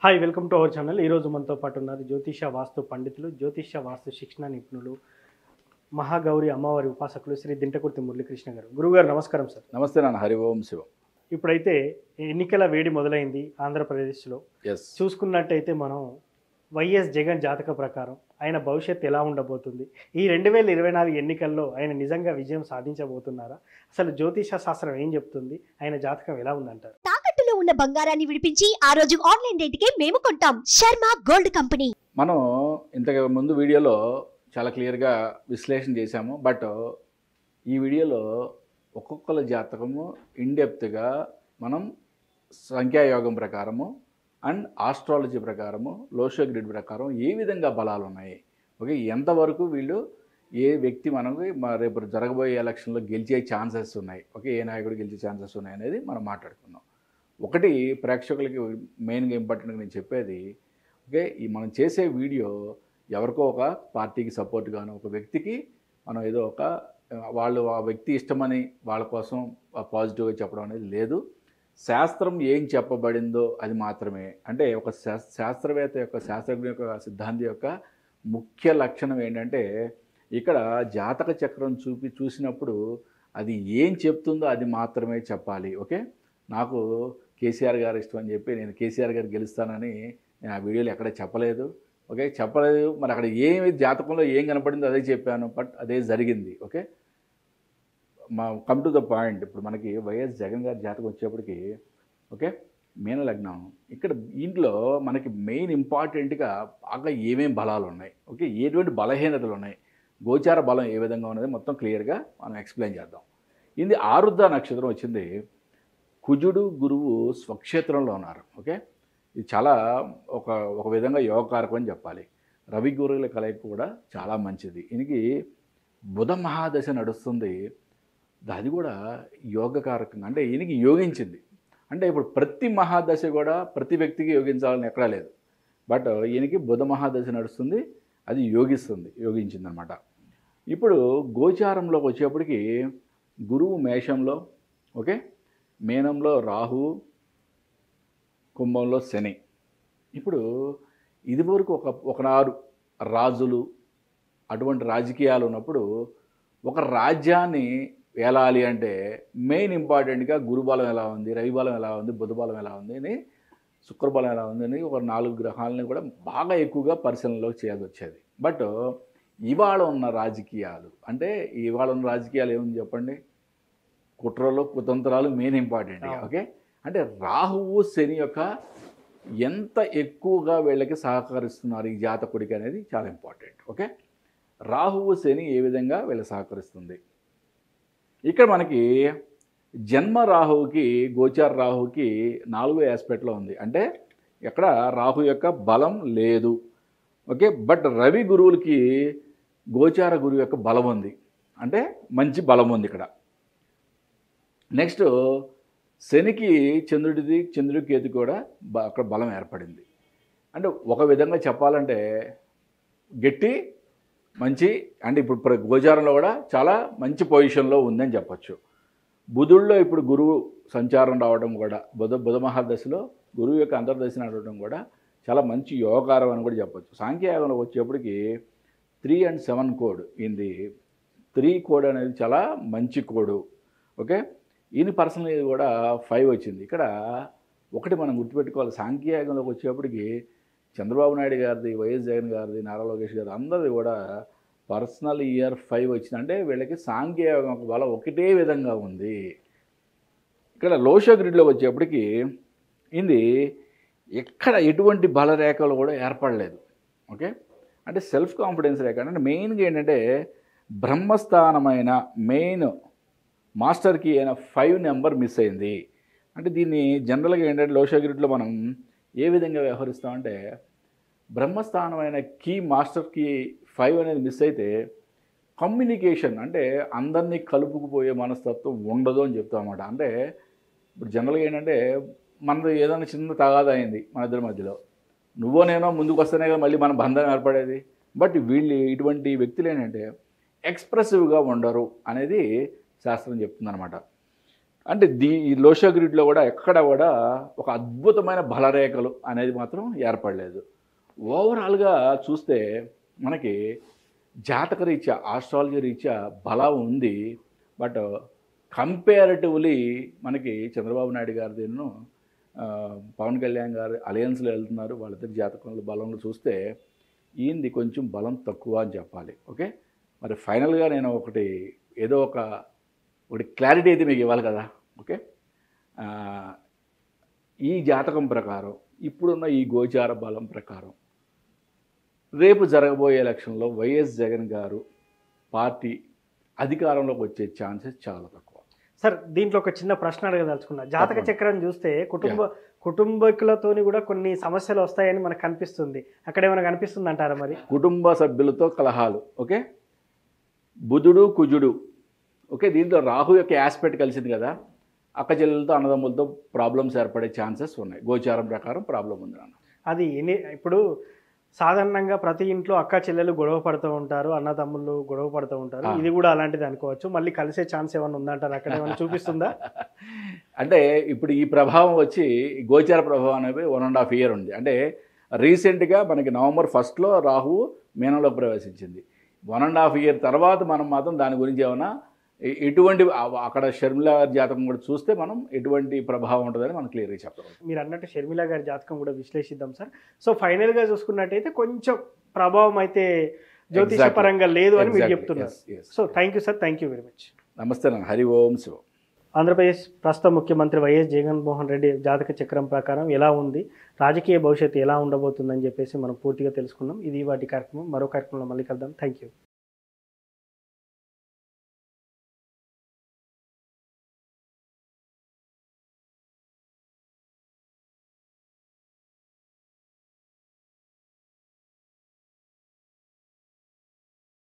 Hi welcome to our channel. ఈరోజు మనతో పాటు ఉన్నారు జ్యోతిష వాస్తు పండితులు, జ్యోతిష వాస్తు శిక్షణ నిపుణులు, మహాగౌరి అమ్మవారి ఉపాసకులు శ్రీ దింటకుర్తి మురళీకృష్ణ గారు. గురుగారు నమస్కారం సార్. నమస్తే నాన్న. హరి ఓం శివం. ఇప్పుడైతే ఎన్నికల వేడి మొదలైంది ఆంధ్రప్రదేశ్లో. ఎస్, చూసుకున్నట్టయితే మనం వైఎస్ జగన్ జాతక ప్రకారం ఆయన భవిష్యత్తు ఎలా ఉండబోతుంది, ఈ 2024 ఎన్నికల్లో ఆయన నిజంగా విజయం సాధించబోతున్నారా, అసలు జ్యోతిష శాస్త్రం ఏం చెప్తుంది, ఆయన జాతకం ఎలా ఉందంటారు? తాకట్టులో ఉన్న బంగారాన్ని విడిపించి ఆ రోజు ఆన్లైన్ రేటుకే మేము కొంటాం. Sharma gold company. మనం ఇంతకు ముందు వీడియోలో చాలా క్లియర్గా విశ్లేషణ చేశాము. బట్ ఈ వీడియోలో ఒక్కొక్కల జాతకము ఇన్డెప్త్గా మనం సంఖ్యాయోగం ప్రకారము అండ్ ఆస్ట్రాలజీ ప్రకారము లోషో గ్రిడ్ ప్రకారం ఏ విధంగా బలాలు ఉన్నాయి, ఓకే, ఎంతవరకు వీళ్ళు ఏ వ్యక్తి మనకు రేపు జరగబోయే ఎలక్షన్లో గెలిచే ఛాన్సెస్ ఉన్నాయి, ఓకే, ఏ నాయకుడు గెలిచే ఛాన్సెస్ ఉన్నాయి అనేది మనం మాట్లాడుకుందాం. ఒకటి ప్రేక్షకులకి మెయిన్గా ఇంపార్టెంట్గా నేను చెప్పేది, ఓకే, ఈ మనం చేసే వీడియో ఎవరికో ఒక పార్టీకి సపోర్ట్గాను ఒక వ్యక్తికి మనం ఏదో ఒక వాళ్ళు ఆ వ్యక్తి ఇష్టమని వాళ్ళ కోసం పాజిటివ్గా చెప్పడం అనేది లేదు. శాస్త్రం ఏం చెప్పబడిందో అది మాత్రమే. అంటే ఒక శాస్త్రవేత్త యొక్క శాస్త్రజ్ఞ యొక్క సిద్ధాంతి యొక్క ముఖ్య లక్షణం ఏంటంటే ఇక్కడ జాతక చక్రం చూసినప్పుడు అది ఏం చెప్తుందో అది మాత్రమే చెప్పాలి. ఓకే, నాకు కేసీఆర్ గారు ఇష్టం అని చెప్పి నేను కేసీఆర్ గారు గెలుస్తానని నేను ఆ వీడియోలో ఎక్కడ చెప్పలేదు. ఓకే, చెప్పలేదు. మరి అక్కడ ఏమి జాతకంలో ఏం కనపడిందో అదే చెప్పాను. బట్ అదే జరిగింది. Okay, come to the point. ఇప్పుడు మనకి వైఎస్ జగన్ గారి జాతకం వచ్చేప్పటికి, ఓకే, మీన లగ్నం. ఇక్కడ ఇంట్లో మనకి మెయిన్ ఇంపార్టెంట్గా బాగా ఏమేమి బలాలు ఉన్నాయి, ఓకే, ఎటువంటి బలహీనతలు ఉన్నాయి, గోచార బలం ఏ విధంగా ఉన్నది మొత్తం క్లియర్గా మనం ఎక్స్ప్లెయిన్ చేద్దాం. ఇది ఆరుద్ర నక్షత్రం వచ్చింది. కుజుడు గురువు స్వక్షేత్రంలో ఉన్నారు. ఓకే, ఇది చాలా ఒక విధంగా యోగకారకం అని చెప్పాలి. రవి గురువుల కలయిక కూడా చాలా మంచిది. దీనికి బుధ మహాదశ నడుస్తుంది. అది కూడా యోగకారకంగా, అంటే ఈయనకి యోగించింది. అంటే ఇప్పుడు ప్రతి మహాదశ కూడా ప్రతి వ్యక్తికి యోగించాలని ఎక్కడా లేదు. బట్ ఈయనకి బుధ మహాదశ నడుస్తుంది, అది యోగించింది అనమాట. ఇప్పుడు గోచారంలోకి వచ్చేప్పటికి గురువు మేషంలో, ఓకే, మీనంలో రాహువు, కుంభంలో శని. ఇప్పుడు ఇదివరకు ఒకనాడు రాజులు అటువంటి రాజకీయాలు ఉన్నప్పుడు ఒక రాజ్యాన్ని ఏలాలి అంటే మెయిన్ ఇంపార్టెంట్గా గురుబలం ఎలా ఉంది, రవిబలం ఎలా ఉంది, బుధబలం ఎలా ఉంది అని, శుక్రబలం ఎలా ఉంది అని ఒక 4 గ్రహాలని కూడా బాగా ఎక్కువగా పరిశీలనలోకి చేయాల్సి వచ్చేది. బట్ ఇవాళ ఉన్న రాజకీయాలు అంటే ఏముంది చెప్పండి, కుట్రలు కుతంత్రాలు మెయిన్ ఇంపార్టెంట్. ఓకే, అంటే రాహువు శని యొక్క ఎంత ఎక్కువగా వీళ్ళకి సహకరిస్తున్నారు ఈ జాతకుడికి అనేది చాలా ఇంపార్టెంట్. ఓకే, రాహువు శని ఏ విధంగా వీళ్ళకి సహకరిస్తుంది. ఇక్కడ మనకి జన్మ రాహువుకి గోచార రాహువుకి 4వ ఆస్పెక్ట్లో ఉంది. అంటే ఎక్కడ రాహు యొక్క బలం లేదు. ఓకే, బట్ రవి గురువులకి గోచార గురువు యొక్క బలం ఉంది, అంటే మంచి బలం ఉంది ఇక్కడ. నెక్స్ట్ శనికి చంద్రుడి కేతు కూడా అక్కడ బలం ఏర్పడింది. అంటే ఒక విధంగా చెప్పాలంటే గట్టి మంచి, అంటే ఇప్పుడు గోచారంలో కూడా చాలా మంచి పొజిషన్లో ఉందని చెప్పచ్చు. బుధుల్లో ఇప్పుడు గురువు సంచారం రావడం కూడా బుధ మహాదశలో గురువు యొక్క అంతర్దశ నడవడం కూడా చాలా మంచి యోగకారం అని కూడా చెప్పచ్చు. సాంఖ్యయోగంలో వచ్చేప్పటికి 3 and 7 కోడ్ ఇది 3 కోడ్ అనేది చాలా మంచి కోడు. ఓకే, ఈయన పర్సనల్ కూడా 5 వచ్చింది. ఇక్కడ ఒకటి మనం గుర్తుపెట్టుకోవాలి, సాంఖ్యయోగంలోకి వచ్చేప్పటికి చంద్రబాబు నాయుడు గారిది, వైఎస్ జగన్ గారిది, నారా లోకేష్ గారిది అందరిది కూడా పర్సనల్ ఇయర్ 5 వచ్చింది. అంటే వీళ్ళకి సాంఖ్యయోగం బలం ఒకటే విధంగా ఉంది. ఇక్కడ లోషో గ్రిడ్లో వచ్చేప్పటికి ఇది ఎక్కడ ఎటువంటి బలరేఖలు కూడా ఏర్పడలేదు. ఓకే, అంటే సెల్ఫ్ కాన్ఫిడెన్స్ రేఖ. అంటే మెయిన్గా ఏంటంటే బ్రహ్మస్థానమైన మెయిన్ మాస్టర్కి అయిన 5 నెంబర్ మిస్ అయింది. అంటే దీన్ని జనరల్గా ఏంటంటే లోషో గ్రిడ్లో మనం ఏ విధంగా వ్యవహరిస్తామంటే బ్రహ్మస్థానమైన కీ మాస్టర్కి 5 అనేది మిస్ అయితే కమ్యూనికేషన్, అంటే అందరినీ కలుపుకుపోయే మనస్తత్వం ఉండదు అని చెప్తాం అన్నమాట. అంటే ఇప్పుడు జనరల్గా ఏంటంటే మనది ఏదైనా చిన్న తగాదా అయింది మన ఇద్దరి మధ్యలో, నువ్వో నేనో ముందుకు వస్తేనే కదా మళ్ళీ మన బంధం ఏర్పడేది. బట్ ఇటువంటి వ్యక్తులు ఏంటంటే ఎక్స్ప్రెసివ్గా ఉండరు అనేది శాస్త్రం చెప్తుందన్నమాట. అంటే ఈ లోషో గ్రిడ్లో కూడా ఎక్కడ కూడా ఒక అద్భుతమైన బలరేఖలు అనేది మాత్రం ఏర్పడలేదు. ఓవరాల్గా చూస్తే మనకి జాతక రీత్యా ఆస్ట్రాలజీ రీత్యా బలం ఉంది. బట్ కంపేరిటివ్లీ మనకి చంద్రబాబు నాయుడు గారిదిను పవన్ కళ్యాణ్ గారు అలయన్స్లో వెళ్తున్నారు. వాళ్ళిద్దరి జాతకంలో బలంలో చూస్తే ఈయనది కొంచెం బలం తక్కువ అని చెప్పాలి. ఓకే, మరి ఫైనల్గా నేను ఏదో ఒకటి క్లారిటీ అయితే మీకు ఇవ్వాలి కదా. ఓకే, ఈ జాతకం ప్రకారం ఇప్పుడున్న ఈ గోచార బలం ప్రకారం రేపు జరగబోయే ఎలక్షన్లో వైఎస్ జగన్ గారు పార్టీ అధికారంలోకి వచ్చే ఛాన్సెస్ చాలా తక్కువ. సార్ దీంట్లో ఒక చిన్న ప్రశ్న అడగదలుచుకున్నా. జాతక చక్రం చూస్తే కుటుంబీకులతోని కూడా కొన్ని సమస్యలు వస్తాయని మనకు కనిపిస్తుంది. అక్కడ ఏమైనా కనిపిస్తుంది అంటారా? మరి కుటుంబ సభ్యులతో కలహాలు. ఓకే, బుధుడు కుజుడు. ఓకే, దీంట్లో రాహు యొక్క యాస్పెక్ట్ కలిసింది కదా, అక్క చెల్లెలతో అన్నదమ్ములతో ప్రాబ్లమ్స్ ఏర్పడే ఛాన్సెస్ ఉన్నాయి. గోచారం ప్రకారం ప్రాబ్లం ఉంది నాన్న. అది ఇప్పుడు సాధారణంగా ప్రతి ఇంట్లో అక్క చెల్లెలు గొడవ పడుతూ ఉంటారు, అన్నదమ్ముళ్ళు గొడవ పడుతూ ఉంటారు. ఇది కూడా అలాంటిది అనుకోవచ్చు. మళ్ళీ కలిసే ఛాన్స్ ఏమైనా ఉందంటారు? అక్కడ ఏమైనా చూపిస్తుందా? అంటే ఇప్పుడు ఈ ప్రభావం వచ్చి గోచార ప్రభావం అనేది 1.5 year ఉంది. అంటే రీసెంట్గా మనకి November 1st రాహువు మీనంలోకి ప్రవేశించింది. 1.5 year తర్వాత మనం మాత్రం దాని గురించి ఏమైనా ఎటువంటి అక్కడ షర్మిల జాతకం కూడా చూస్తే మనం ఎటువంటి ప్రభావం ఉంటుందని మనం క్లియర్గా చెప్తాం. మీరు అన్నట్టు షర్మిల గారి జాతకం కూడా విశ్లేషిద్దాం సార్. సో ఫైనల్గా చూసుకున్నట్టయితే కొంచెం ప్రభావం అయితే జ్యోతిష పరంగా లేదు అని మీరు చెప్తున్నారు. So thank you sir, thank you very much. నమస్తే నాన్న. హరి ఓం శివం. ఆంధ్రప్రదేశ్ ప్రస్తుత ముఖ్యమంత్రి వైఎస్ జగన్మోహన్ రెడ్డి జాతక చక్రం ప్రకారం ఎలా ఉంది, రాజకీయ భవిష్యత్తు ఎలా ఉండబోతుందని చెప్పేసి మనం పూర్తిగా తెలుసుకున్నాం. ఇది వాటి కార్యక్రమం. మరో కార్యక్రమంలో మళ్ళీ కలుద్దాం. Thank you.